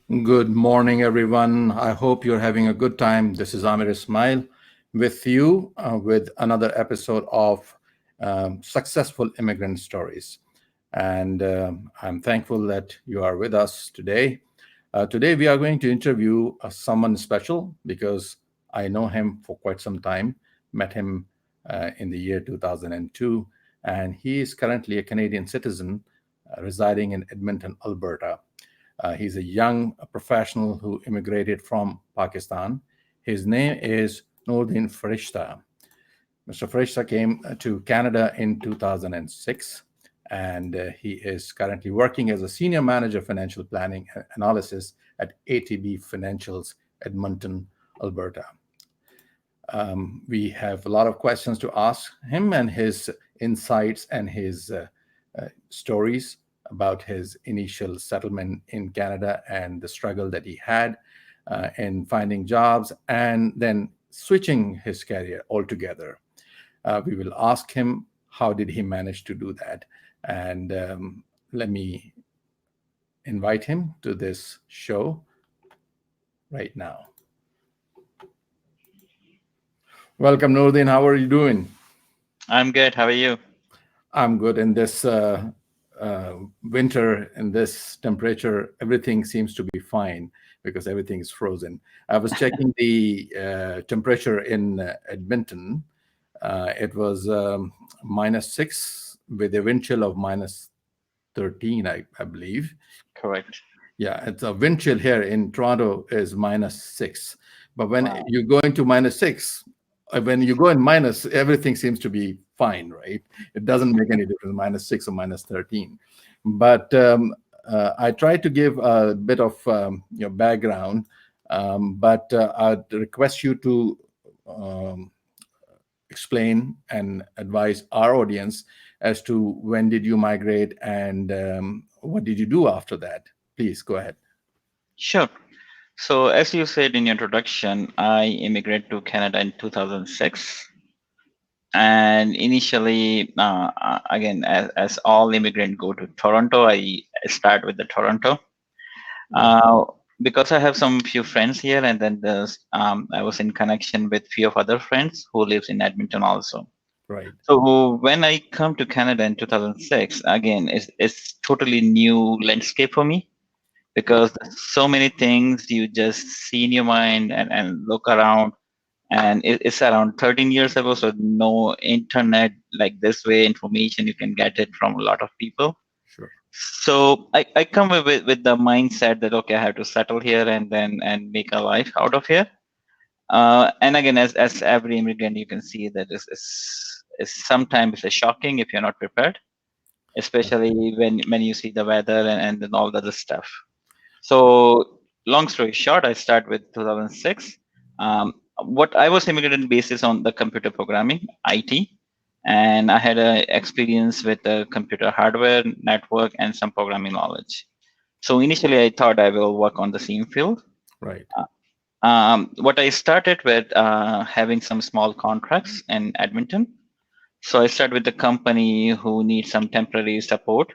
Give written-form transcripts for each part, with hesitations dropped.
Good morning, everyone. I hope you're having a good time. This is Amir Ismail with you with another episode of Successful Immigrant Stories. And I'm thankful that you are with us today. Today, we are going to interview someone special because I know him for quite some time, met him in the year 2002, and he is currently a Canadian citizen residing in Edmonton, Alberta. He's a young professional who immigrated from Pakistan. His name is Noorddin Farishta. Mr. Farishta came to Canada in 2006, and he is currently working as a senior manager financial planning and analysis at ATB Financials, Edmonton, Alberta. We have a lot of questions to ask him and his insights and his stories about his initial settlement in Canada and the struggle that he had in finding jobs and then switching his career altogether. We will ask him how did he manage to do that, and let me invite him to this show right now. Welcome, Noorddin. How are you doing? I'm good. How are you? I'm good. In this winter, in this temperature, everything seems to be fine because everything is frozen. I was checking the temperature in Edmonton. It was -6 with a wind chill of -13, I believe. Correct. Yeah, it's a wind chill here in Toronto is -6. But when Wow. you go into -6, when you go in minus, everything seems to be fine, right? It doesn't make any difference, -6 or -13. But I try to give a bit of background, but I'd request you to um, explain and advise our audience as to when did you migrate and what did you do after that. Please go ahead. Sure. So, as you said in your introduction, I immigrated to Canada in 2006. And initially, again, as all immigrants go to Toronto, I start with the Toronto. Right. Uh, because I have some few friends here, and then I was in connection with few of other friends who lives in Edmonton also. Right. So when I come to Canada in 2006, again, it's totally new landscape for me because there's so many things you just see in your mind and look around. And it's around 13 years ago, so no internet like this way information you can get it from a lot of people. Sure. So I come with the mindset that okay, I have to settle here and then and make a life out of here. And again, as every immigrant, you can see that is sometimes it's shocking if you're not prepared, especially when you see the weather and then all the other stuff. So, long story short, I start with 2006. What I was immigrant basis on the computer programming, IT, and I had a experience with the computer hardware, network, and some programming knowledge. So initially, I thought I will work on the same field. Right. What I started with having some small contracts in Edmonton. So I started with the company who needs some temporary support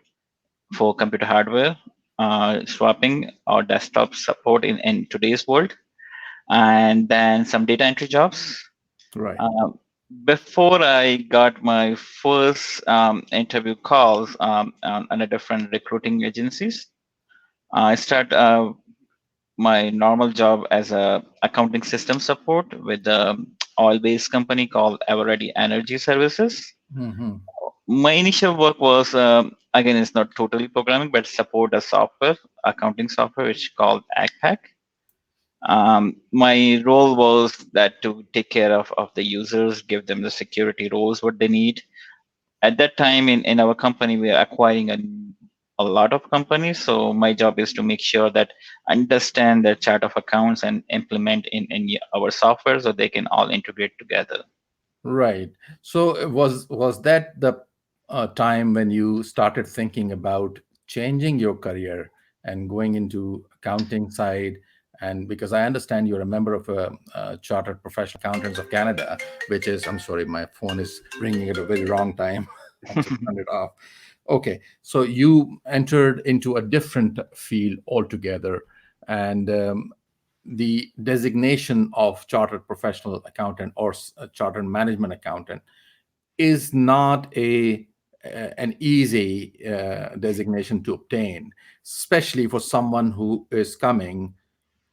for computer hardware, swapping or desktop support in today's world, and then some data entry jobs. Right. Um, Before I got my first interview calls on a different recruiting agencies, I start my normal job as a accounting system support with the oil-based company called Everready Energy Services. Hmm. My initial work was again it's not totally programming but support a software accounting software which called AgPack. My role was that to take care of the users, give them the security roles what they need. At that time in our company we are acquiring a lot of companies, so my job is to make sure that understand the chart of accounts and implement in our software so they can all integrate together. Right. So was that the time when you started thinking about changing your career and going into accounting side? And because I understand you're a member of a Chartered Professional Accountants of Canada, which is, I'm sorry, my phone is ringing at a very wrong time. I just turned it off. Okay, so you entered into a different field altogether. and the designation of chartered professional accountant or a chartered management accountant is not an easy designation to obtain, especially for someone who is coming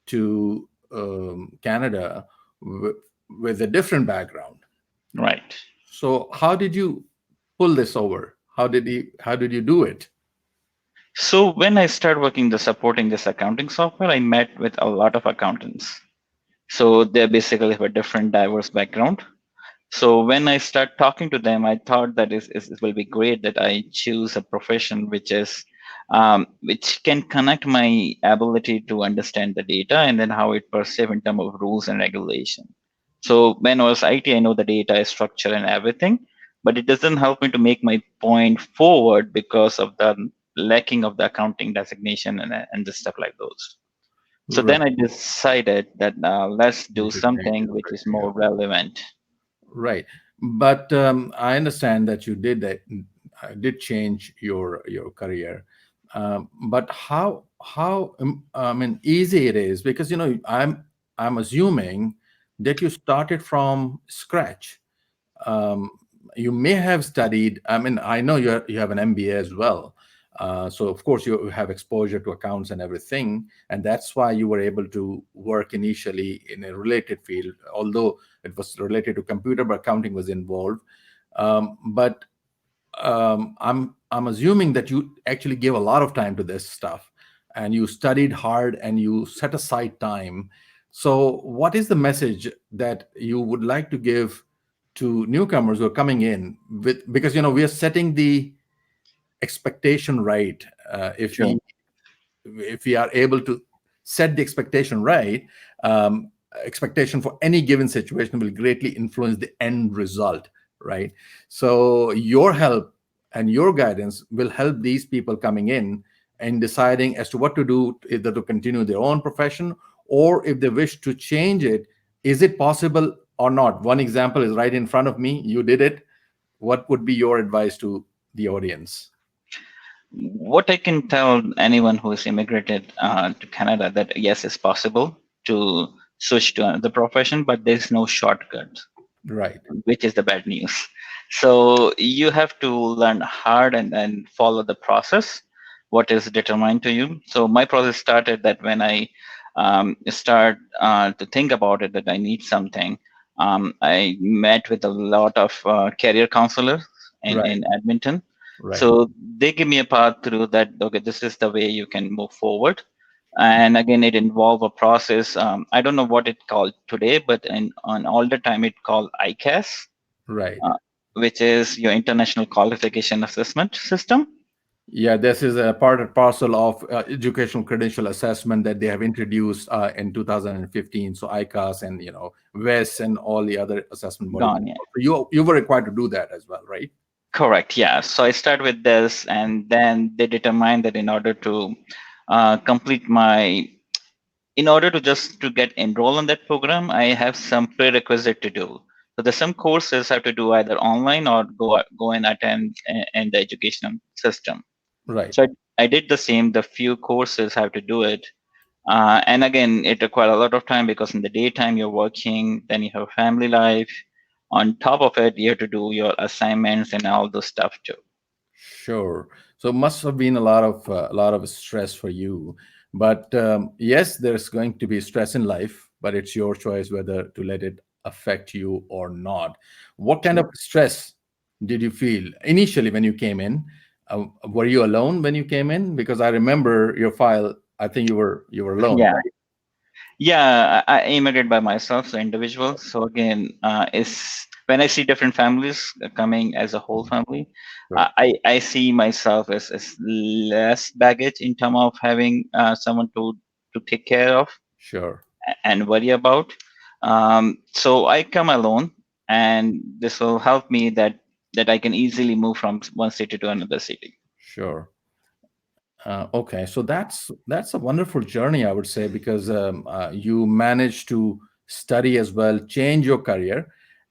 to Canada w- with a different background. Right. So how did you pull this over? How did you do it? So when I started working the supporting this accounting software, I met with a lot of accountants. So they basically have a different diverse background. So when I start talking to them, I thought that it will be great that I choose a profession which can connect my ability to understand the data and then how it perceive in terms of rules and regulation. So when I was IT, I know the data structure and everything, but it doesn't help me to make my point forward because of the lacking of the accounting designation and the stuff like those. So Right. then I decided that let's You do should change something your which is career. more relevant. Right. But I understand that you did change your career. But how I mean easy it is, because I'm assuming that you started from scratch. um, you may have studied. I mean, I know you have an MBA as well, so of course you have exposure to accounts and everything, and that's why you were able to work initially in a related field, although it was related to computer, but accounting was involved. But I'm assuming that you actually gave a lot of time to this stuff, and you studied hard and you set aside time. So, what is the message that you would like to give to newcomers who are coming in with, because we are setting the expectation right. If Sure. we are able to set the expectation right, um, expectation for any given situation will greatly influence the end result, right? So your help and your guidance will help these people coming in deciding as to what to do, either to continue their own profession or if they wish to change it, is it possible or not? One example is right in front of me. You did it. What would be your advice to the audience? What I can tell anyone who is immigrated to Canada that yes, it's possible to switch to another profession, but there's no shortcut, Right. which is the bad news. So you have to learn hard and then follow the process, what is determined to you. So my process started that when I start to think about it, that I need something. I met with a lot of career counselors Right. in Edmonton. Right. So they give me a path through that. Okay, this is the way you can move forward. And again, it involve a process. I don't know what it called today, but on all the time it called ICAS, Right. uh, which is your International Qualification Assessment System. Yeah, this is a part and parcel of educational credential assessment that they have introduced in 2015. So ICAS and WES and all the other assessment bodies. Gone, yeah. So you were required to do that as well, right? Correct, yeah. So I start with this, and then they determine that in order to complete my, in order to just to get enrolled in that program, I have some prerequisite to do. So there's some courses I have to do either online or go and attend in the educational system. Right. So I did the same. The few courses have to do it. And again, it requires a lot of time because in the daytime you're working, then you have family life. On top of it, you have to do your assignments and all those stuff too. Sure. So must have been a lot of stress for you. But yes, there's going to be stress in life, but it's your choice whether to let it affect you or not. What kind of True. stress did you feel initially when you came in? Were you alone when you came in? Because I remember your file. I think you were alone, Yeah. right? Yeah, I immigrated by myself, so individual. So again, is when I see different families coming as a whole family, Sure. I see myself as less baggage in terms of having someone to take care of Sure. and worry about. So I come alone, and this will help me that I can easily move from one city to another city. Sure. Okay, so that's a wonderful journey, I would say, because you managed to study as well, change your career,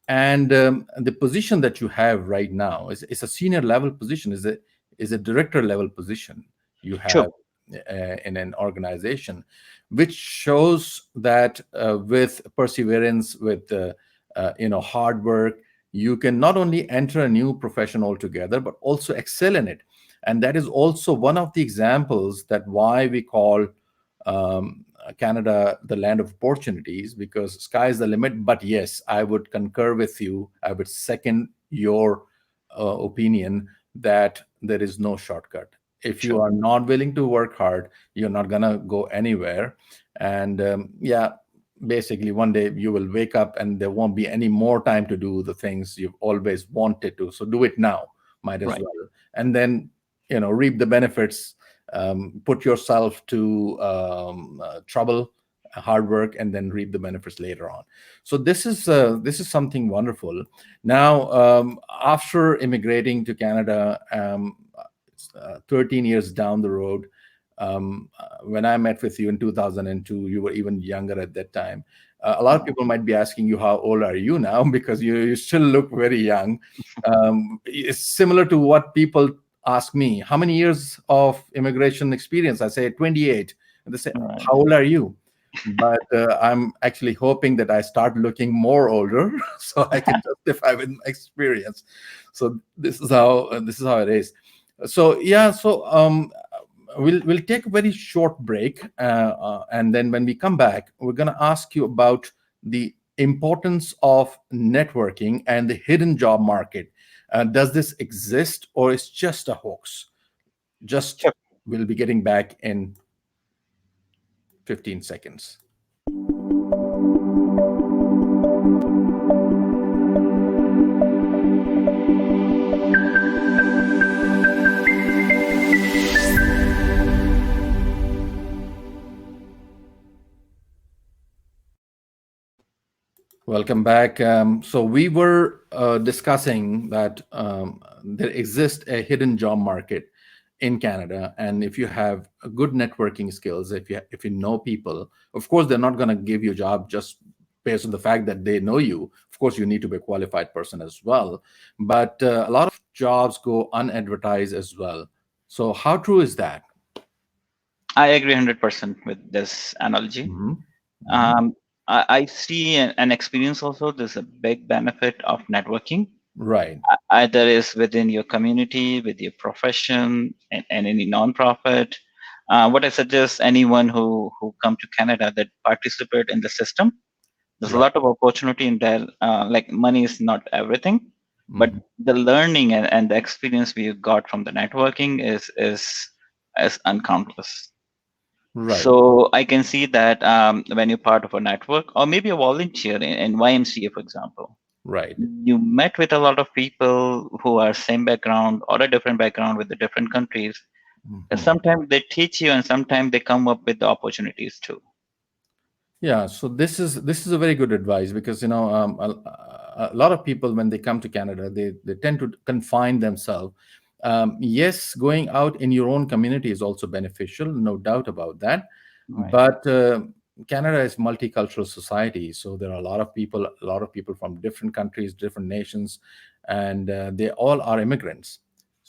and the position that you have right now is a senior level position, is a director level position you True. have. in an organization, which shows that with perseverance, with hard work, you can not only enter a new profession altogether, but also excel in it. And that is also one of the examples that why we call Canada the land of opportunities, because sky is the limit. But yes, I would concur with you. I would second your opinion that there is no shortcut. If you True. are not willing to work hard, you're not gonna go anywhere. And yeah, basically, one day you will wake up and there won't be any more time to do the things you've always wanted to. So do it now, might as Right. well. And then, reap the benefits. Put yourself to trouble, hard work, and then reap the benefits later on. So this is something wonderful. Now, after immigrating to Canada, 13 years down the road, when I met with you in 2002, you were even younger at that time. A lot of Yeah. people might be asking you, how old are you now? Because you still look very young. It's similar to what people ask me, how many years of immigration experience? I say 28. And they say, Right. how old are you? But I'm actually hoping that I start looking more older so I can justify with my experience. So this is how it is. So yeah, so we'll take a very short break, and then when we come back, we're going to ask you about the importance of networking and the hidden job market. Does this exist, or is just a hoax? Just Sure. we'll be getting back in 15 seconds. Welcome back. So we were discussing that there exists a hidden job market in Canada, and if you have a good networking skills, if you know people, of course they're not going to give you a job just based on the fact that they know you. Of course, you need to be a qualified person as well, but a lot of jobs go unadvertised as well. So how true is that? I agree 100% with this analogy. Hmm. Hmm. Um, I see an experience also. There's a big benefit of networking, Right. either is within your community, with your profession, and any nonprofit. What I suggest anyone who come to Canada that participate in the system, there's a Right. lot of opportunity in there. Like money is not everything, but Hmm. the learning and the experience we got from the networking is uncountless. Right. So I can see that when you're part of a network or maybe a volunteer in YMCA, for example, Right. you met with a lot of people who are same background or a different background with the different countries. And Mhm. sometimes they teach you, and sometimes they come up with the opportunities too. Yeah, so this is a very good advice, because a lot of people, when they come to Canada, they tend to confine themselves. Yes, going out in your own community is also beneficial, no doubt about that. Right. But Canada is multicultural society, so there are a lot of people from different countries, different nations, and they all are immigrants.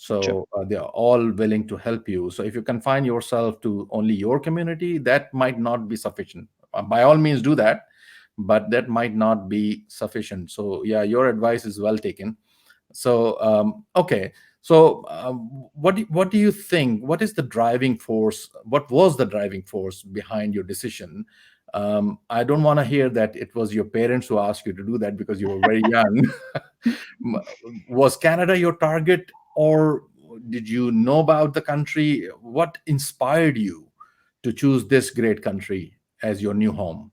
True. So they are all willing to help you. So if you confine yourself to only your community, that might not be sufficient. By all means do that, but that might not be sufficient. So yeah, your advice is well taken. So okay, so what do you think, what is the driving force, what was the driving force behind your decision? I don't want to hear that it was your parents who asked you to do that because you were very young. Was Canada your target, or did you know about the country? What inspired you to choose this great country as your new home?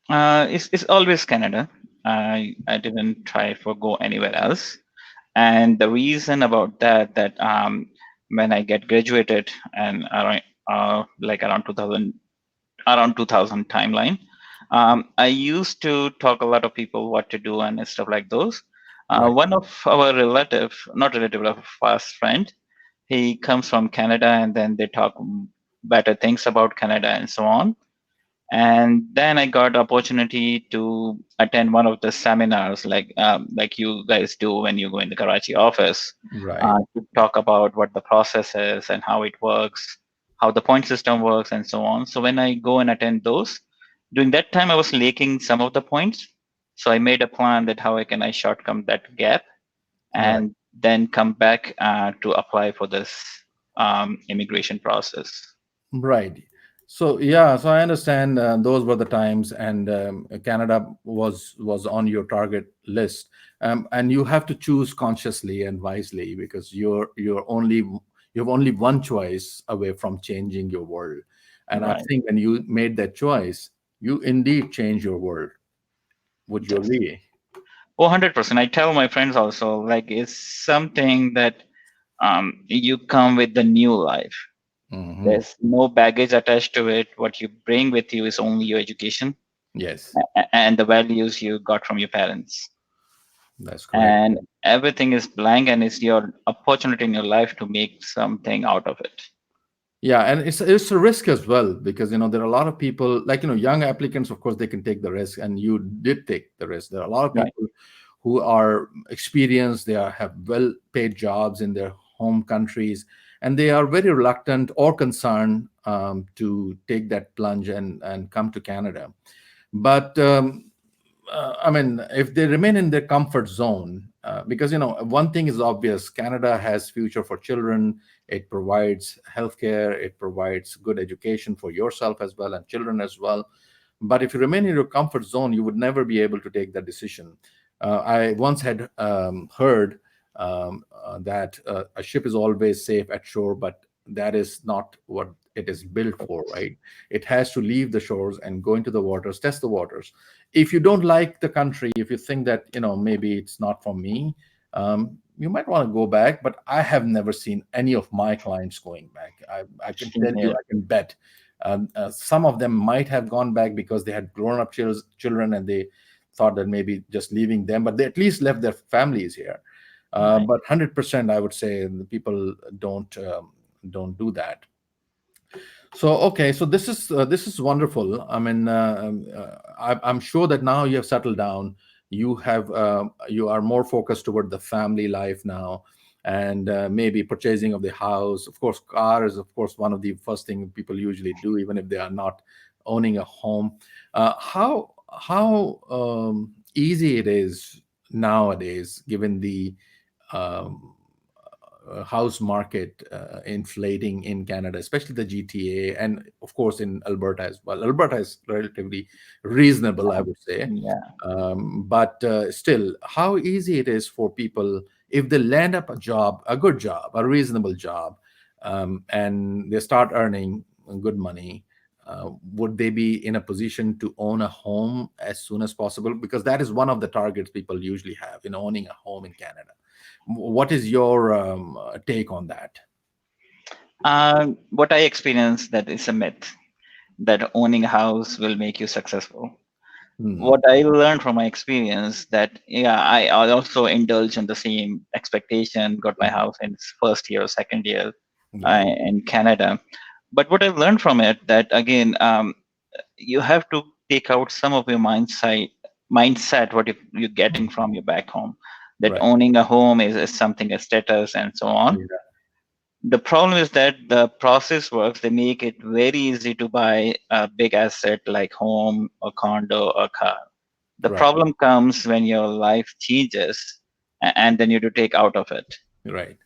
It's always Canada. I didn't try for go anywhere else. And the reason about that when I get graduated and around like around 2000 timeline, I used to talk a lot of people what to do and stuff like those. Right. One of our relative, not relative, a fast friend, he comes from Canada, and then they talk better things about Canada and so on. And then I got opportunity to attend one of the seminars, like you guys do when you go in the Karachi office, Right. to talk about what the process is and how it works. how the point system works, and so on. So when I go and attend those, during that time I was lacking some of the points. So I made a plan that how I shortcome that gap Right. and then come back to apply for this immigration process. Right. So yeah, so I understand those were the times, and Canada was on your target list, and you have to choose consciously and wisely because you have only one choice away from changing your world, and I Right. think when you made that choice, you indeed changed your world. Would you Yes. agree? 100%. I tell my friends also, like, it's something that you come with the new life. Hmm. There's no baggage attached to it. What you bring with you is only your education Yes, and the values you got from your parents. that's correct. And everything is blank, and it's your opportunity in your life to make something out of it. Yeah, and it's a risk as well because there are a lot of people like young applicants. Of course, they can take the risk, and you did take the risk. There are a lot of Right. people who are experienced. Have well-paid jobs in their home countries, and they are very reluctant or concerned to take that plunge and come to Canada. But I mean, if they remain in their comfort zone, because one thing is obvious: Canada has future for children. It provides healthcare. It provides good education for yourself as well and children as well. But if you remain in your comfort zone, you would never be able to take that decision. I once had heard that a ship is always safe at shore, but that is not what it is built for, right? It has to leave the shores and go into the waters, test the waters. If you don't like the country, if you think that maybe it's not for me, you might want to go back. But I have never seen any of my clients going back. I can Same tell you, here. I can bet. Some of them might have gone back because they had grown up children and they thought that maybe just leaving them, but they at least left their families here. Right. But 100%, I would say the people don't do that. So okay, so this is wonderful. I mean, I'm sure that now you have settled down. You are more focused toward the family life now, and maybe purchasing of the house. Of course, car is of course one of the first thing people usually do, even if they are not owning a home. How easy it is nowadays, given the um, house market inflating in Canada, especially the GTA, and of course in Alberta as well. Alberta is relatively reasonable, I would say. Yeah. But still, how easy it is for people if they land up a job, a good job, a reasonable job, and they start earning good money. Would they be in a position to own a home as soon as possible? Because that is one of the targets people usually have in owning a home in Canada. What is your take on that? What I experienced that is a myth that owning a house will make you successful. Hmm. What I learned from my experience that yeah, I also indulged in the same expectation, got my house in first year or second year Yeah. in Canada. But what I learned from it that again, you have to take out some of your mindset what you're getting from your back home. That Right. owning a home is something a status and so on. Yeah. The problem is that the process works. They make it very easy to buy a big asset like home, a condo, or car. The Right. problem comes when your life changes and then you have to take out of it. Right.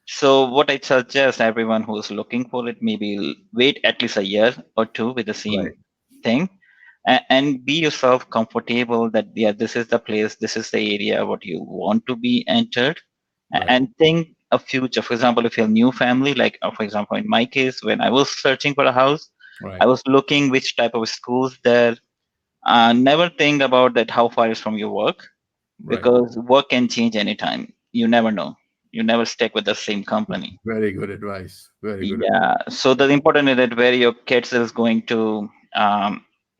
So what I suggest everyone who's looking for it, maybe wait at least a year or two with the Right. same thing and be yourself comfortable that yeah, this is the place, this is the area what you want to be entered Right. and think a future. For example, if you're a new family, like for example, in my case, when I was searching for a house, I Right. was looking which type of schools there. Never think about that how far is from your work Right. because work can change anytime. You never know. You never stick with the same company. Very good advice. Very good Yeah. So the important is that where your kids is going to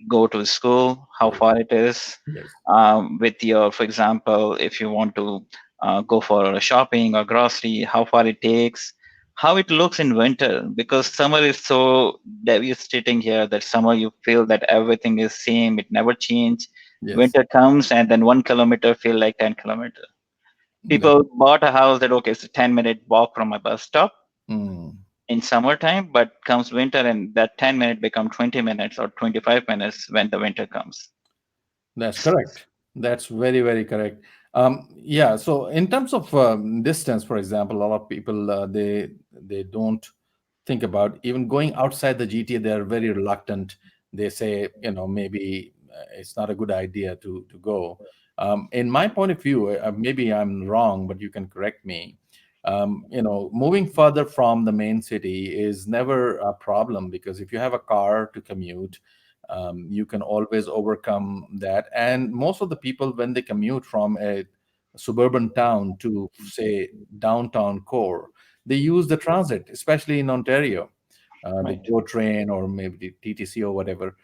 go to school, how advice. far it is. Yes. With your, for example, if you want to go for a shopping or grocery, how far it takes, how it looks in winter, because summer is so devastating here that summer you feel that everything is same, it never change. Yes. Winter comes and then 1 kilometer feel like 10 kilometer. That, People bought a house that okay, it's a 10-minute walk from my bus stop mm. in summertime, but comes winter and that 10 minutes become 20 minutes or 25 minutes when the winter comes. That's correct. That's very, very correct. Yeah. So in terms of distance, for example, a lot of people they don't think about even going outside the GTA. They are very reluctant. They say, maybe it's not a good idea to go. In my point of view, maybe I'm wrong, but you can correct me. Moving further from the main city is never a problem because if you have a car to commute, you can always overcome that. And most of the people, when they commute from a suburban town to, say, downtown core, they use the transit, especially in Ontario, the Right. GO train or maybe the TTC or whatever,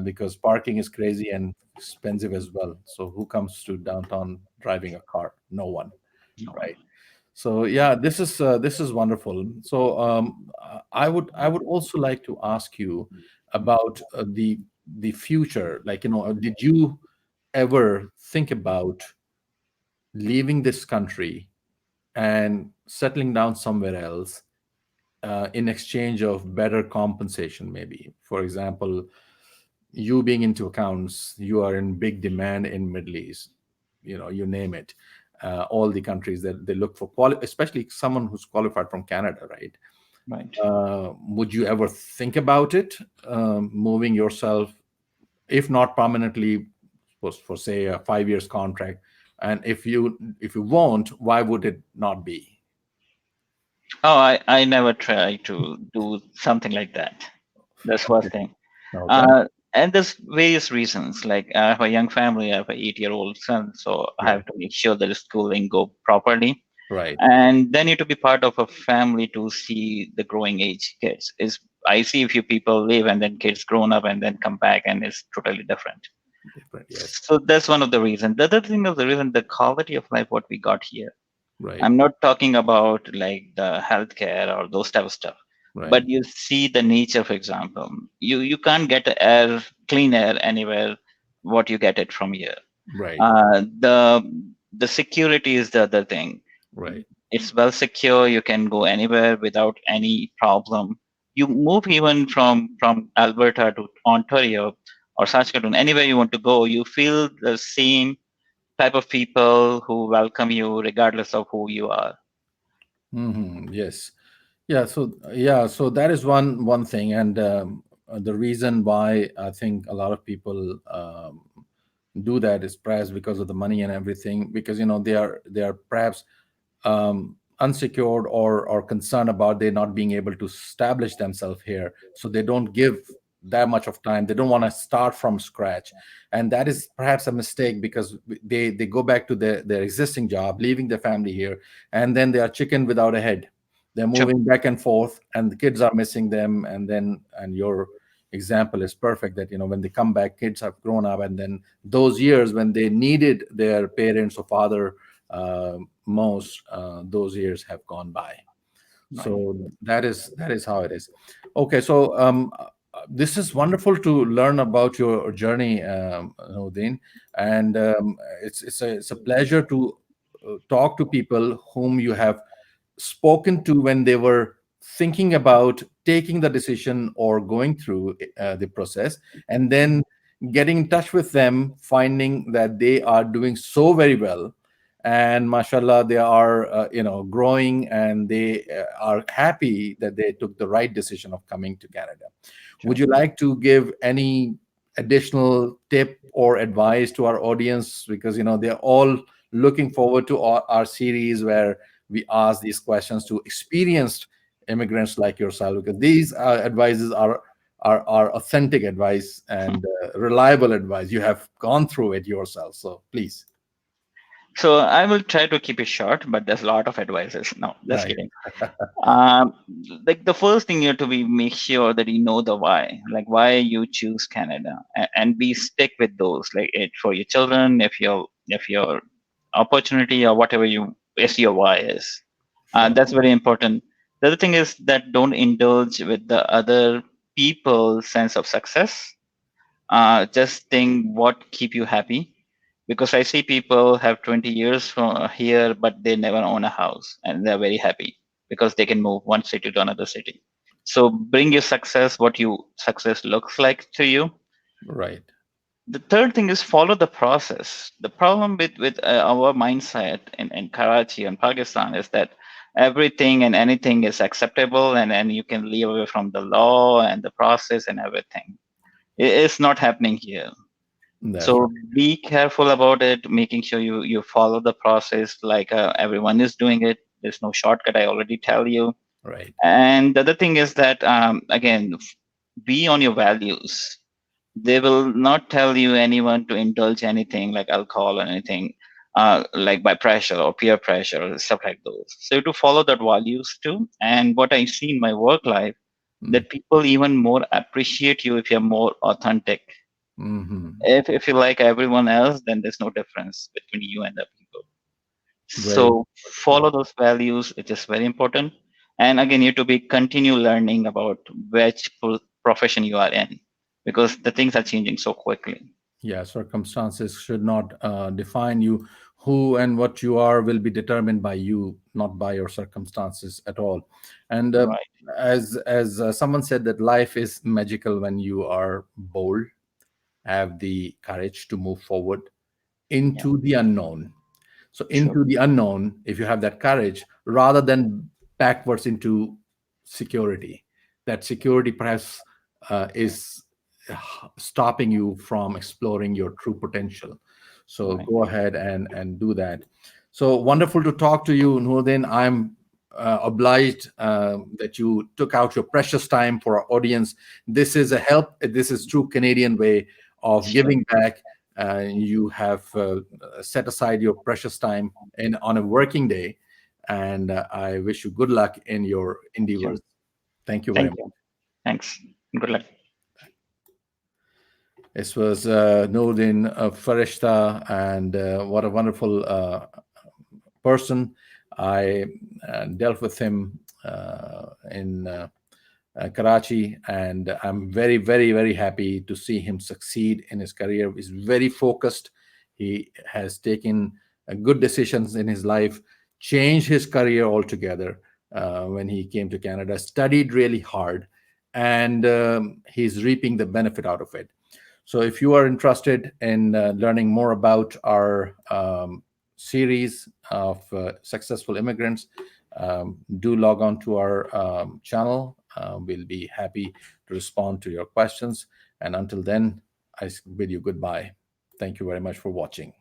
because parking is crazy and expensive as well. So who comes to downtown driving a car? No one, No one. right? So yeah, this is wonderful. So I would also like to ask you about the future. Like, did you ever think about leaving this country and settling down somewhere else in exchange of better compensation? Maybe, for example, you being into accounts, you are in big demand in Middle East, you name it, all the countries that they look for especially someone who's qualified from Canada, right? Right. Would you ever think about it, moving yourself, if not permanently, for say a 5 years contract? And if you won't, why would it not be? Oh, I never try to do something like that. That's Okay. first thing. Okay. Uh, and there's various reasons. Like I have a young family, I have an 8-year-old son, so I Right. have to make sure that the schooling go properly. Right. And then you need to be part of a family to see the growing age kids. Is I see a few people leave and then kids grown up and then come back and it's totally different. Different. Yes. So that's one of the reasons. The other thing of the reason, the quality of life what we got here. Right. I'm not talking about like the healthcare or those type of stuff, Right. but you see the nature, for example. You can't get air, clean air anywhere. What you get it from here. Right. The security is the other thing. Right. It's well secure. You can go anywhere without any problem. You move even from Alberta to Ontario or Saskatoon, anywhere you want to go, you feel the same type of people who welcome you regardless of who you are. Yes. Yeah, so that is one thing, and the reason why I think a lot of people do that is perhaps because of the money and everything, because they are perhaps unsecured or concerned about they not being able to establish themselves here, so they don't give that much of time. They don't want to start from scratch, and that is perhaps a mistake because they go back to their existing job, leaving their family here, and then they are chicken without a head. They're Sure. moving back and forth and the kids are missing them, and your example is perfect, that when they come back, kids have grown up, and then those years when they needed their parents or father most, those years have gone by. Right. So that is how it is. Okay, so this is wonderful to learn about your journey, Noorddin, and it's a pleasure to talk to people whom you have spoken to when they were thinking about taking the decision or going through the process, and then getting in touch with them, finding that they are doing so very well, and mashallah, they are growing, and they are happy that they took the right decision of coming to Canada. Would Sure. you like to give any additional tip or advice to our audience, because they're all looking forward to our series where we ask these questions to experienced immigrants like yourself, because these advices are authentic advice and reliable advice. You have gone through it yourself, so please. So I will try to keep it short, but there's a lot of advices. No, just Right. kidding. Um, like the first thing you have to be make sure that you know the why, like why you choose Canada, and be stick with those. Like it for your children, if your opportunity or whatever you is your why is. Sure. That's very important. The other thing is that don't indulge with the other people's sense of success. Just think what keep you happy, because I see people have 20 years from here, but they never own a house, and they're very happy because they can move one city to another city. So bring your success, what you success looks like to you. Right. The third thing is follow the process. The problem with our mindset in Karachi and Pakistan is that everything and anything is acceptable, and you can leave away from the law and the process and everything. It's not happening here. That's So right. be careful about it, making sure you follow the process like everyone is doing it. There's no shortcut, I already tell you. Right. And the other thing is that again, be on your values. They will not tell you anyone to indulge anything like alcohol or anything, like by pressure or peer pressure or stuff like those. So you have to follow that values too. And what I see in my work life, Mm. that people even more appreciate you if you're more authentic. Hmm. If you like everyone else, then there's no difference between you and the people. Very So true. follow those values, which is very important. And again, you have to be continue learning about which profession you are in, because the things are changing so quickly. Yeah, circumstances should not define you. Who and what you are will be determined by you, not by your circumstances at all. And Right. as someone said, that life is magical when you are bold, have the courage to move forward Yeah. into the unknown. So Sure. into the unknown, if you have that courage, rather than backwards into security, that security perhaps is stopping you from exploring your true potential. So Right. go ahead and do that. So wonderful to talk to you, Noorddin. I'm obliged that you took out your precious time for our audience. This is a help. This is true Canadian way of Sure. giving back. You have set aside your precious time in on a working day, and I wish you good luck in your Sure. endeavors. Thank you very Thank much. you. Thanks. Good luck. This was Noorddin Farishta, and what a wonderful person. I dealt with him in Karachi, and I'm very, very, very happy to see him succeed in his career. He's very focused. He has taken good decisions in his life, changed his career altogether when he came to Canada, studied really hard, and he's reaping the benefit out of it. So, if you are interested in learning more about our series of successful immigrants, do log on to our channel. We'll be happy to respond to your questions. And until then, bid you goodbye. Thank you very much for watching.